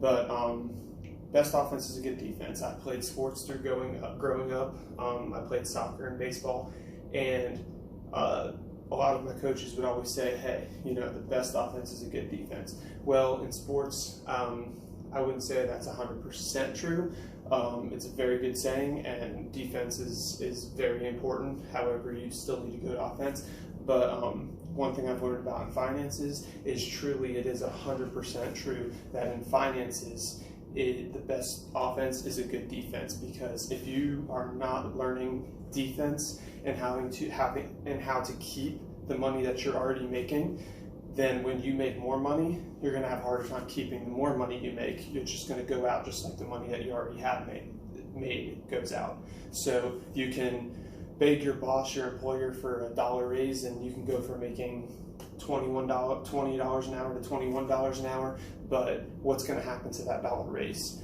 But best offense is a good defense. I played sports through growing up. I played soccer and baseball, and a lot of my coaches would always say, hey, you know, the best offense is a good defense. Well, in sports, I wouldn't say that's 100% true. It's a very good saying, and defense is very important. However, you still need a good offense. But one thing I've learned about in finances is truly it is 100% true that in finances, the best offense is a good defense, because if you are not learning defense and how to keep the money that you're already making, then when you make more money, you're going to have a harder time keeping the more money you make. You're just going to go out just like the money that you already have made goes out. So you can beg your boss, your employer, for $1 raise, and you can go from making $20 an hour to $21 an hour. But what's going to happen to that dollar raise?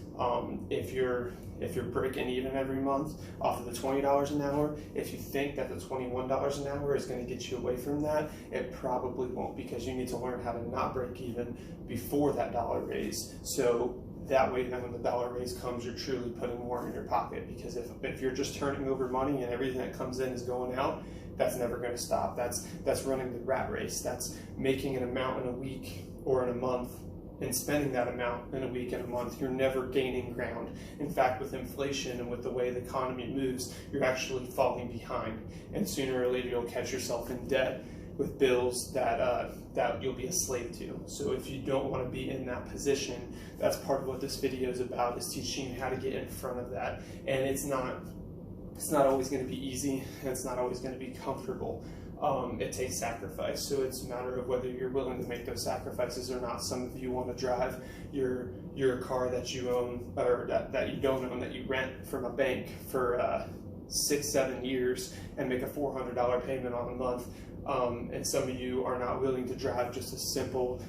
If you're breaking even every month off of the $20 an hour, if you think that the $21 an hour is going to get you away from that, it probably won't, because you need to learn how to not break even before that dollar raise. So that way, then when the dollar raise comes, you're truly putting more in your pocket. Because if you're just turning over money and everything that comes in is going out, that's never going to stop. That's running the rat race. That's making an amount in a week or in a month and spending that amount in a week and a month. You're never gaining ground. In fact, with inflation and with the way the economy moves, you're actually falling behind. And sooner or later, you'll catch yourself in debt with bills that you'll be a slave to. So if you don't want to be in that position, that's part of what this video is about, is teaching you how to get in front of that. And it's not always going to be easy, and it's not always going to be comfortable. It takes sacrifice, so it's a matter of whether you're willing to make those sacrifices or not. Some of you want to drive your car that you own, or that you don't own, that you rent from a bank for 6-7 years and make a $400 payment on a month. And some of you are not willing to drive just a simple,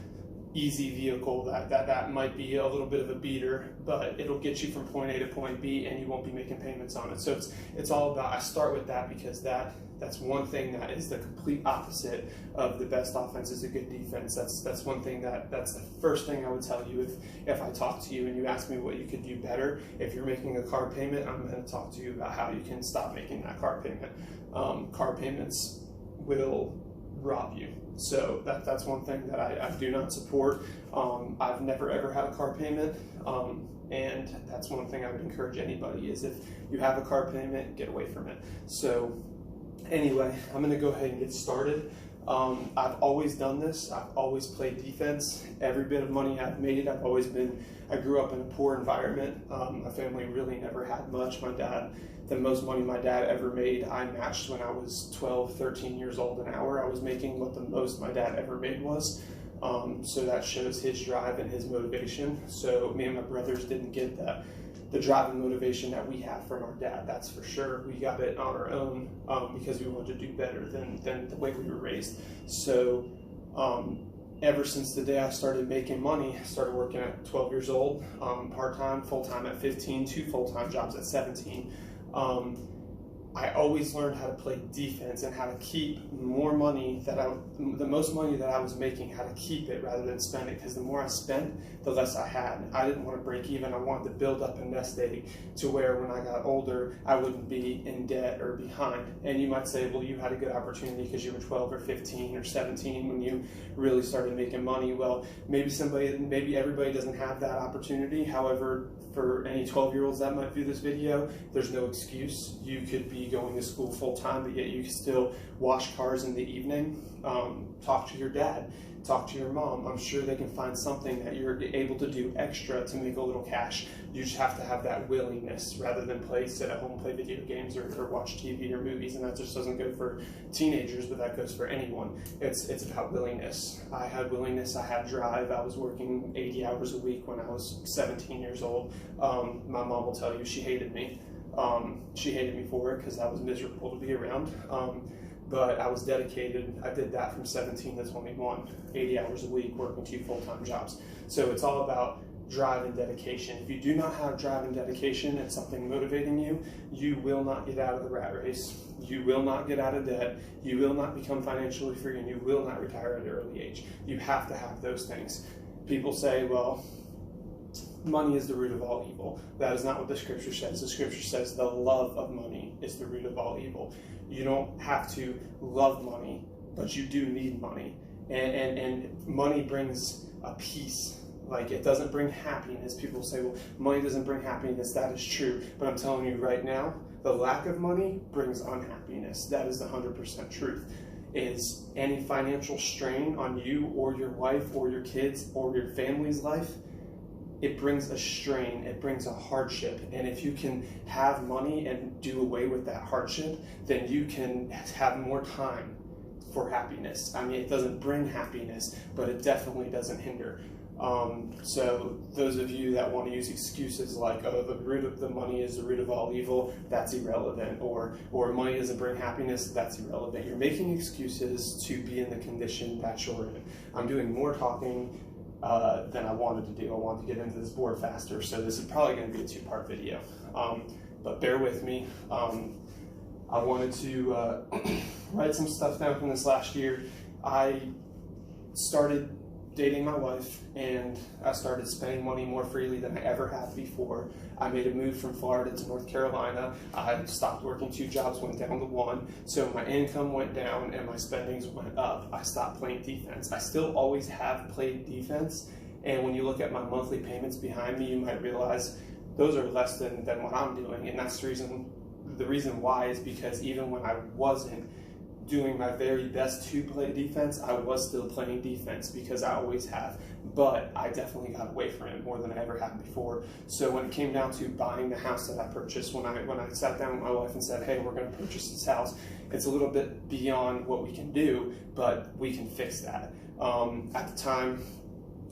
easy vehicle that might be a little bit of a beater, but it'll get you from point A to point B, and you won't be making payments on it. So it's all about, I start with that because that's one thing that is the complete opposite of the best offense is a good defense. That's one thing that's the first thing I would tell you if I talk to you and you ask me what you could do better. If you're making a car payment, I'm going to talk to you about how you can stop making that car payment. Car payments will rob you. So that's one thing that I do not support. I've never ever had a car payment, and that's one thing I would encourage anybody is if you have a car payment, get away from it. So anyway, I'm going to go ahead and get started. I've always done this. I've always played defense. Every bit of money I've made, I grew up in a poor environment. My family really never had much. The most money my dad ever made, I matched when I was 12, 13 years old an hour. I was making what the most my dad ever made was. So that shows his drive and his motivation. So me and my brothers didn't get the drive and motivation that we have from our dad, that's for sure. We got it on our own because we wanted to do better than the way we were raised. So ever since the day I started making money, I started working at 12 years old, part-time, full-time at 15, 2 full-time jobs at 17. I always learned how to play defense and how to keep more money the most money that I was making, how to keep it rather than spend it, because the more I spent, the less I had. I didn't want to break even. I wanted to build up a nest egg to where when I got older, I wouldn't be in debt or behind. And you might say, well, you had a good opportunity because you were 12 or 15 or 17 when you really started making money. Well, maybe everybody doesn't have that opportunity. However, for any 12-year-olds that might view this video, there's no excuse. You could be going to school full-time, but yet you can still wash cars in the evening, talk to your dad, talk to your mom. I'm sure they can find something that you're able to do extra to make a little cash. You just have to have that willingness rather than sit at home, play video games or watch TV or movies. And that just doesn't go for teenagers, but that goes for anyone. It's about willingness. I had willingness, I had drive. I was working 80 hours a week when I was 17 years old. My mom will tell you she hated me. She hated me for it because I was miserable to be around. But I was dedicated. I did that from 17 to 21, 80 hours a week, working 2 full-time jobs. So it's all about drive and dedication. If you do not have drive and dedication and something motivating you, you will not get out of the rat race. You will not get out of debt. You will not become financially free, and you will not retire at an early age. You have to have those things. People say, well, money is the root of all evil. That is not what the scripture says. The scripture says the love of money is the root of all evil. You don't have to love money, but you do need money. And money brings a peace. Like, it doesn't bring happiness. People say, well, money doesn't bring happiness. That is true. But I'm telling you right now, the lack of money brings unhappiness. That is the 100% truth. Is any financial strain on you or your wife or your kids or your family's life, it brings a strain, it brings a hardship. And if you can have money and do away with that hardship, then you can have more time for happiness. I mean, it doesn't bring happiness, but it definitely doesn't hinder. So those of you that want to use excuses like, oh, the root of the money is the root of all evil, that's irrelevant, or money doesn't bring happiness, that's irrelevant. You're making excuses to be in the condition that you're in. I'm doing more talking than I wanted to do. I wanted to get into this board faster, so this is probably going to be a two-part video. But bear with me. I wanted to write some stuff down from this last year. I started dating my wife, and I started spending money more freely than I ever have before. I made a move from Florida to North Carolina. I stopped working 2 jobs, went down to 1. So my income went down and my spendings went up. I stopped playing defense. I still always have played defense. And when you look at my monthly payments behind me, you might realize those are less than what I'm doing. And that's the reason why is because even when I wasn't doing my very best to play defense, I was still playing defense because I always have, but I definitely got away from it more than I ever had before. So when it came down to buying the house that I purchased, when I sat down with my wife and said, hey, we're going to purchase this house, it's a little bit beyond what we can do, but we can fix that. At the time,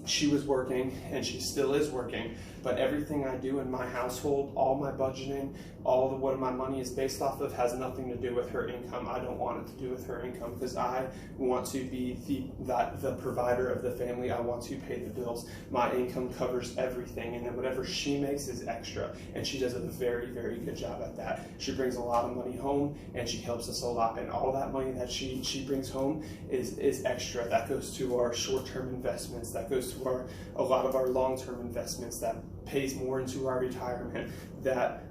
she was working, and she still is working, but everything I do in my household, all my budgeting, all of what my money is based off of has nothing to do with her income. I don't want it to do with her income because I want to be the provider of the family. I want to pay the bills. My income covers everything, and then whatever she makes is extra, and she does a very, very good job at that. She brings a lot of money home, and she helps us a lot, and all that money that she brings home is extra. That goes to our short-term investments. That goes to a lot of our long-term investments. That pays more into our retirement. That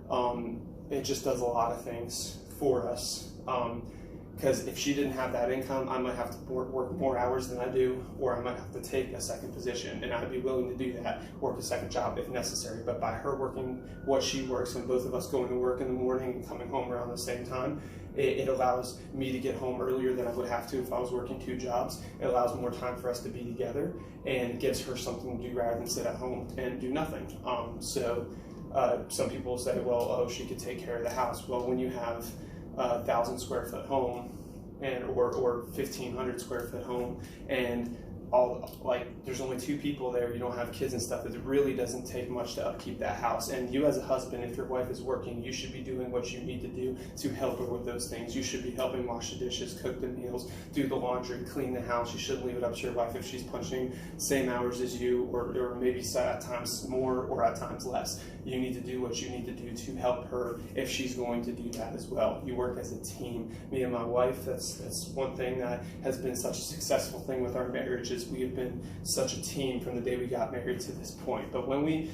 it just does a lot of things for us. Because if she didn't have that income, I might have to work more hours than I do, or I might have to take a second position, and I'd be willing to do that, work a second job if necessary. But by her working what she works, and both of us going to work in the morning and coming home around the same time, it allows me to get home earlier than I would have to if I was working 2 jobs. It allows more time for us to be together, and it gives her something to do rather than sit at home and do nothing. Some people say, well, oh, she could take care of the house. Well, when you have 1,000 square foot home or 1,500 square foot home, and there's only 2 people there, you don't have kids and stuff, it really doesn't take much to upkeep that house. And you as a husband, if your wife is working, you should be doing what you need to do to help her with those things. You should be helping wash the dishes, cook the meals, do the laundry, clean the house. You shouldn't leave it up to your wife if she's punching same hours as you, or maybe at times more or at times less. You need to do what you need to do to help her if she's going to do that as well. You work as a team. Me and my wife, that's one thing that has been such a successful thing with our marriage, is we have been such a team from the day we got married to this point. But when we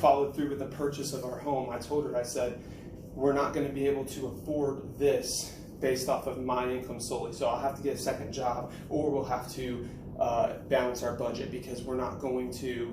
followed through with the purchase of our home, I told her, I said, we're not going to be able to afford this based off of my income solely. So I'll have to get a second job, or we'll have to balance our budget, because we're not going to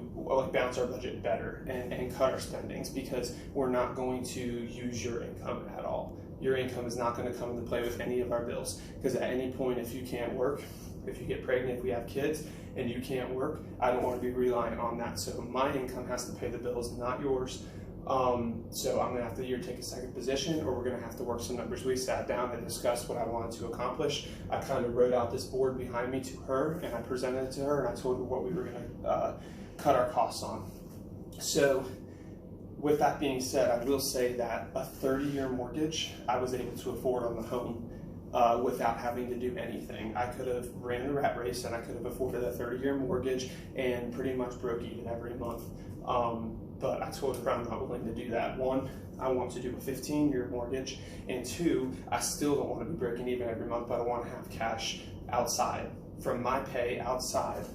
balance our budget better and cut our spendings, because we're not going to use your income at all. Your income is not going to come into play with any of our bills, because at any point, if you can't work, if you get pregnant, if we have kids and you can't work, I don't want to be reliant on that. So my income has to pay the bills, not yours. So I'm going to have to either take a second position, or we're going to have to work some numbers. We sat down and discussed what I wanted to accomplish. I kind of wrote out this board behind me to her, and I presented it to her, and I told her what we were going to cut our costs on. So with that being said, I will say that a 30-year mortgage I was able to afford on the home without having to do anything. I could have ran the rat race, and I could have afforded a 30-year mortgage and pretty much broke even every month. But I told her I'm not willing to do that. 1, I want to do a 15-year mortgage, and 2, I still don't want to be breaking even every month, but I want to have cash outside from my pay outside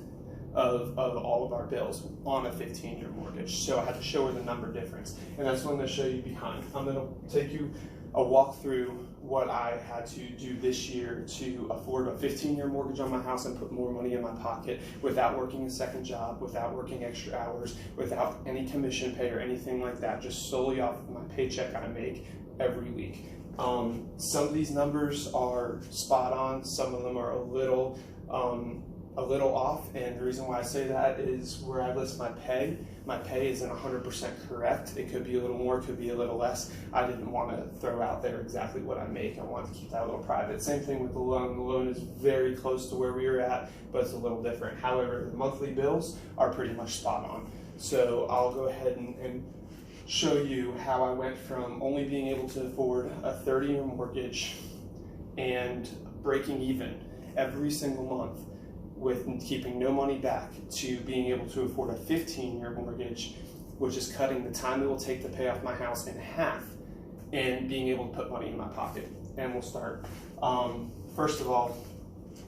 of all of our bills on a 15-year mortgage. So I had to show her the number difference. And that's what I'm going to show you behind. I'm going to take you a walk through what I had to do this year to afford a 15-year mortgage on my house and put more money in my pocket without working a second job, without working extra hours, without any commission pay or anything like that, just solely off of my paycheck I make every week. Some of these numbers are spot on, some of them are a little off, and the reason why I say that is where I list my pay isn't 100% correct. It could be a little more, it could be a little less. I didn't want to throw out there exactly what I make. I wanted to keep that a little private. Same thing with the loan. The loan is very close to where we were at, but it's a little different. However, the monthly bills are pretty much spot on. So I'll go ahead and show you how I went from only being able to afford a 30-year mortgage and breaking even every single month with keeping no money back to being able to afford a 15-year mortgage, which is cutting the time it will take to pay off my house in half and being able to put money in my pocket. And we'll start. First of all,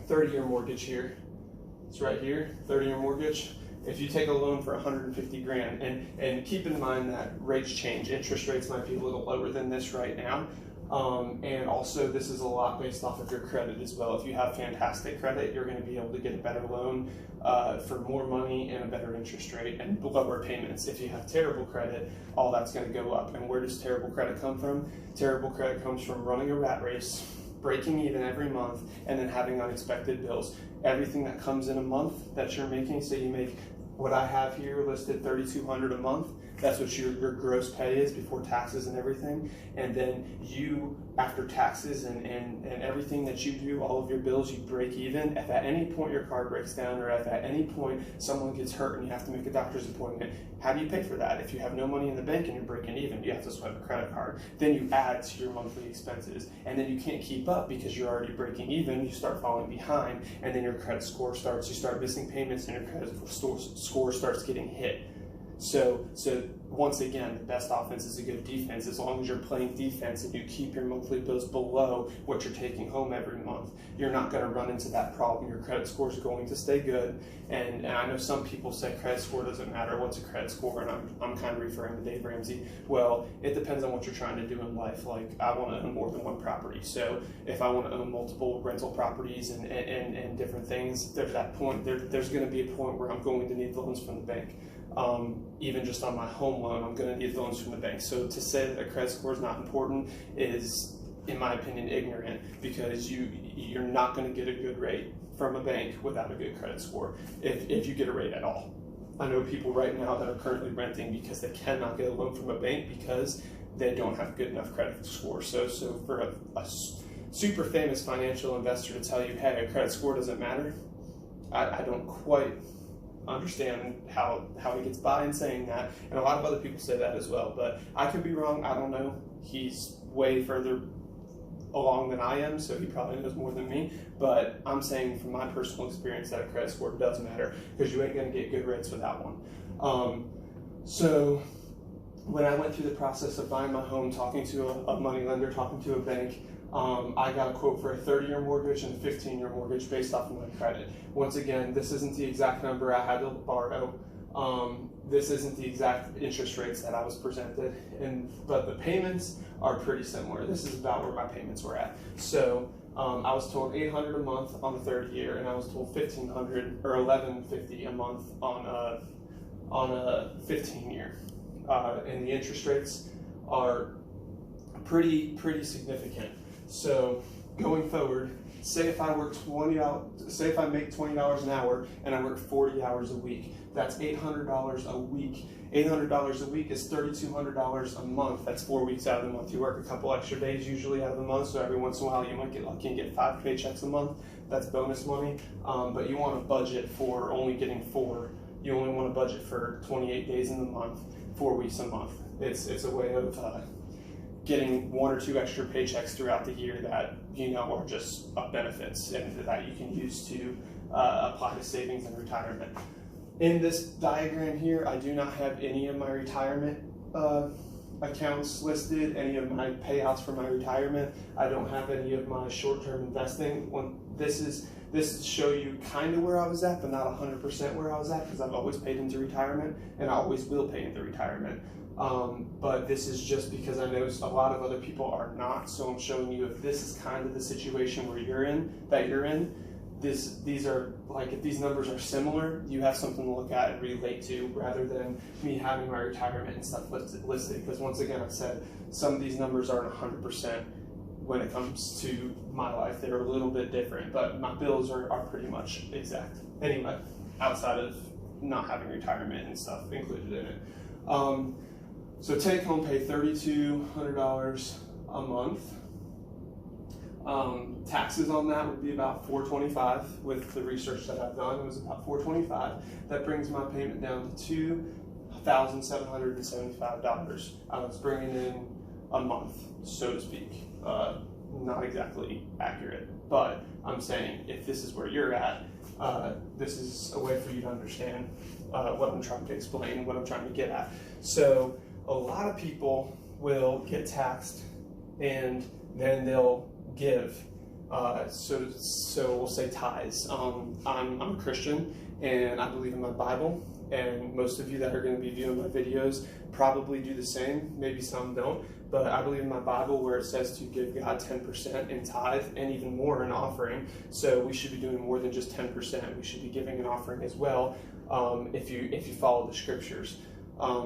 30-year mortgage here. It's right here, 30-year mortgage. If you take a loan for 150 grand, and keep in mind that rates change, interest rates might be a little lower than this right now. And also this is a lot based off of your credit as well. If you have fantastic credit, you're going to be able to get a better loan for more money and a better interest rate and lower payments. If you have terrible credit, all that's going to go up. And where does terrible credit come from? Terrible credit comes from running a rat race, breaking even every month, and then having unexpected bills. Everything that comes in a month that you're making, say you make what I have here listed $3,200 a month, that's what your gross pay is before taxes and everything. And then you, after taxes and everything that you do, all of your bills, you break even. If at any point your car breaks down, or if at any point someone gets hurt and you have to make a doctor's appointment, how do you pay for that? If you have no money in the bank and you're breaking even, you have to swipe a credit card. Then you add to your monthly expenses, and then you can't keep up because you're already breaking even. You start falling behind, and then your credit score starts, you start missing payments, and your credit score starts getting hit. So once again, the best offense is a good defense. As long as you're playing defense and you keep your monthly bills below what you're taking home every month, you're not going to run into that problem. Your credit score is going to stay good. And I know some people say credit score doesn't matter. What's a credit score? And I'm kind of referring to Dave Ramsey. Well, it depends on what you're trying to do in life. Like, I want to own more than one property. So if I want to own multiple rental properties and different things, there's that point. There's going to be a point where I'm going to need loans from the bank. Even just on my home loan, I'm going to need loans from the bank. So to say that a credit score is not important is, in my opinion, ignorant, because you're not going to get a good rate from a bank without a good credit score, if you get a rate at all. I know people right now that are currently renting because they cannot get a loan from a bank because they don't have good enough credit score. So for a super famous financial investor to tell you, hey, a credit score doesn't matter, I don't quite understand how he gets by in saying that, and a lot of other people say that as well, but I could be wrong. I don't know. He's way further along than I am, so he probably knows more than me, but I'm saying from my personal experience that a credit score does matter, because you ain't going to get good rates without one. So when I went through the process of buying my home, talking to a money lender, talking to a bank, I got a quote for a 30-year mortgage and a 15-year mortgage based off of my credit. Once again, this isn't the exact number I had to borrow. This isn't the exact interest rates that I was presented, but the payments are pretty similar. This is about where my payments were at. So I was told $800 a month on the 30 year, and I was told $1,500 or $1,150 a month on a 15 year. And the interest rates are pretty significant. So going forward, say if I make $20 an hour and I work 40 hours a week, that's $800 a week. $800 a week is $3,200 a month. That's 4 weeks out of the month. You work a couple extra days usually out of the month, so every once in a while you might get lucky and get 5 paychecks a month. That's bonus money. But you want to budget for only getting 4. You only want to budget for 28 days in the month, 4 weeks a month. It's a way of getting 1 or 2 extra paychecks throughout the year that are just benefits and that you can use to apply to savings and retirement. In this diagram here, I do not have any of my retirement accounts listed, any of my payouts for my retirement. I don't have any of my short-term investing. This this is to show you kind of where I was at, but not 100% where I was at, because I've always paid into retirement, and I always will pay into retirement. But this is just because I know a lot of other people are not, so I'm showing you if this is kind of the situation where you're in, these are, like, if these numbers are similar, you have something to look at and relate to, rather than me having my retirement and stuff listed. Because once again, I've said some of these numbers aren't 100% when it comes to my life. They're a little bit different, but my bills are pretty much exact. Anyway, outside of not having retirement and stuff included in it. So take home pay $3,200 a month. Taxes on that would be about $425. With the research that I've done, it was about $425. That brings my payment down to $2,775. I was bringing in a month, so to speak. Not exactly accurate, but I'm saying if this is where you're at, this is a way for you to understand what I'm trying to explain, what I'm trying to get at. So a lot of people will get taxed and then they'll give. So we'll say tithes. I'm a Christian and I believe in my Bible, and most of you that are going to be viewing my videos probably do the same. Maybe some don't, but I believe in my Bible where it says to give God 10% in tithe and even more in offering. So we should be doing more than just 10%. We should be giving an offering as well, if you follow the scriptures.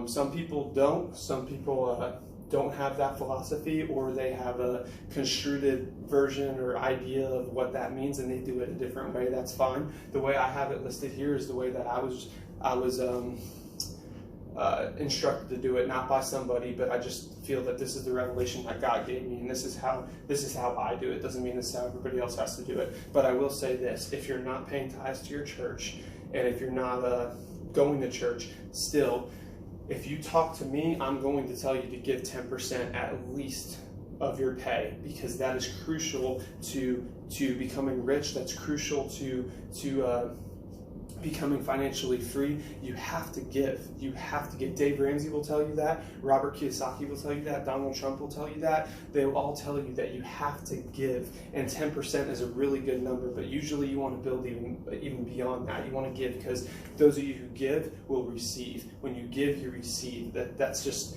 Some people don't. Some people don't have that philosophy, or they have a construed version or idea of what that means, and they do it a different way. That's fine. The way I have it listed here is the way that I was instructed to do it, not by somebody, but I just feel that this is the revelation that God gave me, and this is how I do it. Doesn't mean this is how everybody else has to do it. But I will say this: if you're not paying tithes to your church, and if you're not going to church, still, if you talk to me, I'm going to tell you to give 10% at least of your pay, because that is crucial to becoming rich. That's crucial to becoming financially free. You have to give. You have to give. Dave Ramsey will tell you that. Robert Kiyosaki will tell you that. Donald Trump will tell you that. They will all tell you that you have to give. And 10% is a really good number, but usually you want to build even beyond that. You want to give, because those of you who give will receive. When you give, you receive. That's just